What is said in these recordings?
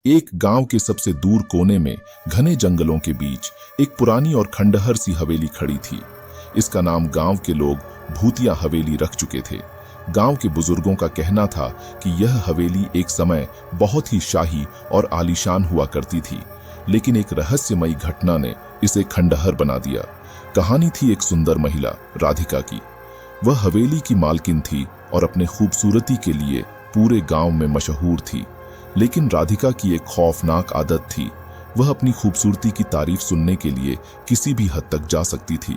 एक गांव के सबसे दूर कोने में घने जंगलों के बीच एक पुरानी और खंडहर सी हवेली खड़ी थी। इसका नाम गांव के लोग भूतिया हवेली रख चुके थे। गांव के बुजुर्गों का कहना था कि यह हवेली एक समय बहुत ही शाही और आलीशान हुआ करती थी, लेकिन एक रहस्यमयी घटना ने इसे खंडहर बना दिया। कहानी थी एक सुंदर महिला राधिका की। वह हवेली की मालकिन थी और अपने खूबसूरती के लिए पूरे गांव में मशहूर थी। लेकिन राधिका की एक खौफनाक आदत थी। वह अपनी खूबसूरती की तारीफ सुनने के लिए किसी भी हद तक जा सकती थी।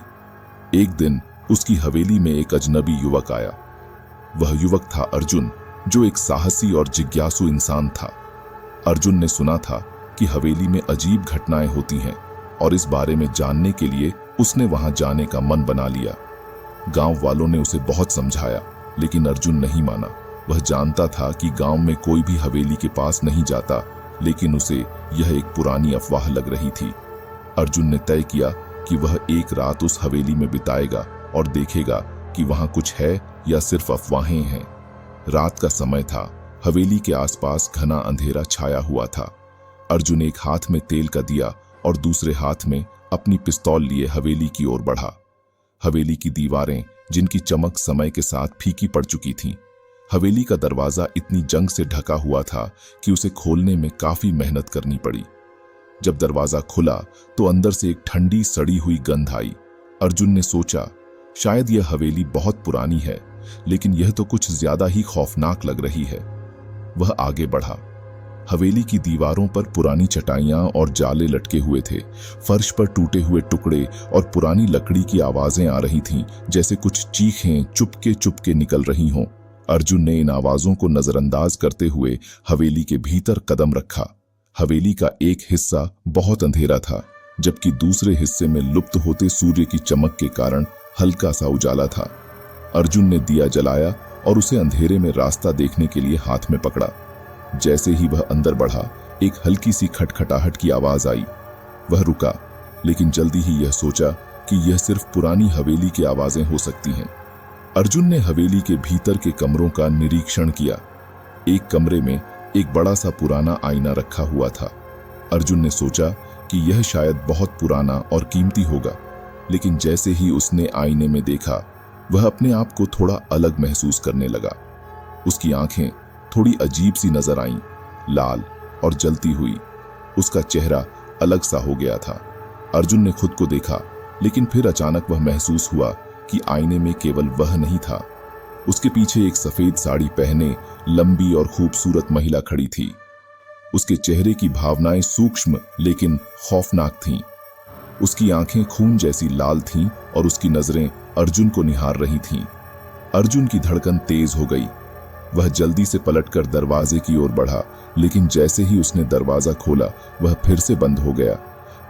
एक दिन उसकी हवेली में एक अजनबी युवक आया। वह युवक था अर्जुन, जो एक साहसी और जिज्ञासु इंसान था। अर्जुन ने सुना था कि हवेली में अजीब घटनाएं होती हैं और इस बारे में जानने के लिए उसने वहां जाने का मन बना लिया। गांव वालों ने उसे बहुत समझाया, लेकिन अर्जुन नहीं माना। वह जानता था कि गांव में कोई भी हवेली के पास नहीं जाता, लेकिन उसे यह एक पुरानी अफवाह लग रही थी। अर्जुन ने तय किया कि वह एक रात उस हवेली में बिताएगा और देखेगा कि वहां कुछ है या सिर्फ अफवाहें हैं। रात का समय था। हवेली के आसपास घना अंधेरा छाया हुआ था। अर्जुन एक हाथ में तेल का दिया और दूसरे हाथ में अपनी पिस्तौल लिए हवेली की ओर बढ़ा। हवेली की दीवारें, जिनकी चमक समय के साथ फीकी पड़ चुकी थीं। हवेली का दरवाजा इतनी जंग से ढका हुआ था कि उसे खोलने में काफी मेहनत करनी पड़ी। जब दरवाजा खुला तो अंदर से एक ठंडी सड़ी हुई गंध आई। अर्जुन ने सोचा, शायद यह हवेली बहुत पुरानी है, लेकिन यह तो कुछ ज्यादा ही खौफनाक लग रही है। वह आगे बढ़ा। हवेली की दीवारों पर पुरानी चटाइयां और जाले लटके हुए थे। फर्श पर टूटे हुए टुकड़े और पुरानी लकड़ी की आवाजें आ रही थीं, जैसे कुछ चीखें चुपके चुपके निकल रही हों। अर्जुन ने इन आवाजों को नजरअंदाज करते हुए हवेली के भीतर कदम रखा। हवेली का एक हिस्सा बहुत अंधेरा था, जबकि दूसरे हिस्से में लुप्त होते सूर्य की चमक के कारण हल्का सा उजाला था। अर्जुन ने दिया जलाया और उसे अंधेरे में रास्ता देखने के लिए हाथ में पकड़ा। जैसे ही वह अंदर बढ़ा, एक हल्की सी खटखटाहट की आवाज आई। वह रुका, लेकिन जल्दी ही यह सोचा कि यह सिर्फ पुरानी हवेली की आवाजें हो सकती हैं। अर्जुन ने हवेली के भीतर के कमरों का निरीक्षण किया। एक कमरे में एक बड़ा सा पुराना आईना रखा हुआ था। अर्जुन ने सोचा कि यह शायद बहुत पुराना और कीमती होगा, लेकिन जैसे ही उसने आईने में देखा, वह अपने आप को थोड़ा अलग महसूस करने लगा। उसकी आंखें थोड़ी अजीब सी नजर आईं, लाल और जलती हुई। उसका चेहरा अलग सा हो गया था। अर्जुन ने खुद को देखा, लेकिन फिर अचानक वह महसूस हुआ कि आईने में केवल वह नहीं था। उसके पीछे एक सफेद साड़ी पहने लंबी और खूबसूरत महिला खड़ी थी। उसके चेहरे की भावनाएं सूक्ष्म लेकिन खौफनाक थीं। उसकी आंखें खून जैसी लाल थीं और उसकी नजरें अर्जुन को निहार रही थीं। अर्जुन की धड़कन तेज हो गई। वह जल्दी से पलटकर दरवाजे की ओर बढ़ा, लेकिन जैसे ही उसने दरवाजा खोला, वह फिर से बंद हो गया।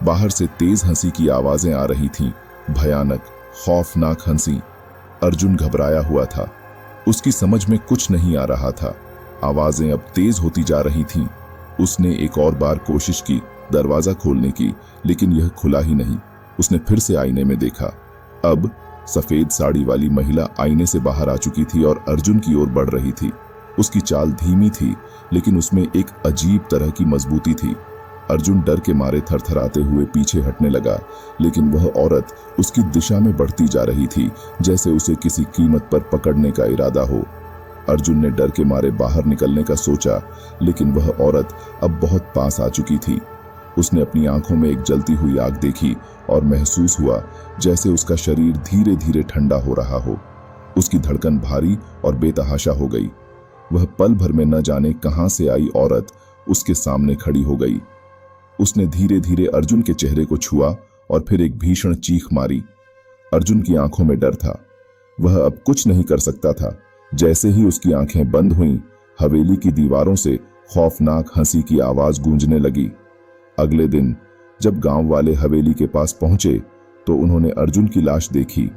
बाहर से तेज हंसी की आवाजें आ रही थीं, भयानक, खौफनाक हंसी। अर्जुन घबराया हुआ था। उसकी समझ में कुछ नहीं आ रहा था। आवाजें अब तेज होती जा रही थीं। उसने एक और बार कोशिश की दरवाजा खोलने की, लेकिन यह खुला ही नहीं। उसने फिर से आईने में देखा। अब सफेद साड़ी वाली महिला आईने से बाहर आ चुकी थी और अर्जुन की ओर बढ़ रही थी। उसकी चाल धीमी थी, लेकिन उसमें एक अजीब तरह की मजबूती थी। अर्जुन डर के मारे थरथराते हुए पीछे हटने लगा, लेकिन वह औरत उसकी दिशा में बढ़ती जा रही थी, जैसे उसे किसी कीमत पर पकड़ने का इरादा हो। अर्जुन ने डर के मारे बाहर निकलने का सोचा, लेकिन वह औरत अब बहुत पास आ चुकी थी। उसने अपनी आंखों में एक जलती हुई आग देखी और महसूस हुआ जैसे उसका शरीर धीरे धीरे ठंडा हो रहा हो। उसकी धड़कन भारी और बेतहाशा हो गई। वह पल भर में न जाने कहां से आई औरत उसके सामने खड़ी हो गई। उसने धीरे धीरे अर्जुन के चेहरे को छुआ और फिर एक भीषण चीख मारी। अर्जुन की आंखों में डर था। वह अब कुछ नहीं कर सकता था। जैसे ही उसकी आंखें बंद हुईं, हवेली की दीवारों से खौफनाक हंसी की आवाज गूंजने लगी। अगले दिन जब गांव वाले हवेली के पास पहुंचे तो उन्होंने अर्जुन की लाश देखी।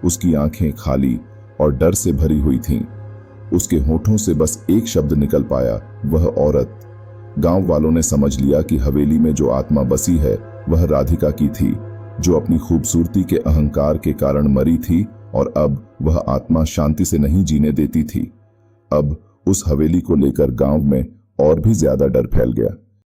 उसकी आंखें खाली और डर से भरी हुई थीं। उसके होठों से बस एक शब्द निकल पाया, वह औरत। गांव वालों ने समझ लिया कि हवेली में जो आत्मा बसी है वह राधिका की थी, जो अपनी खूबसूरती के अहंकार के कारण मरी थी और अब वह आत्मा शांति से नहीं जीने देती थी। अब उस हवेली को लेकर गांव में और भी ज्यादा डर फैल गया।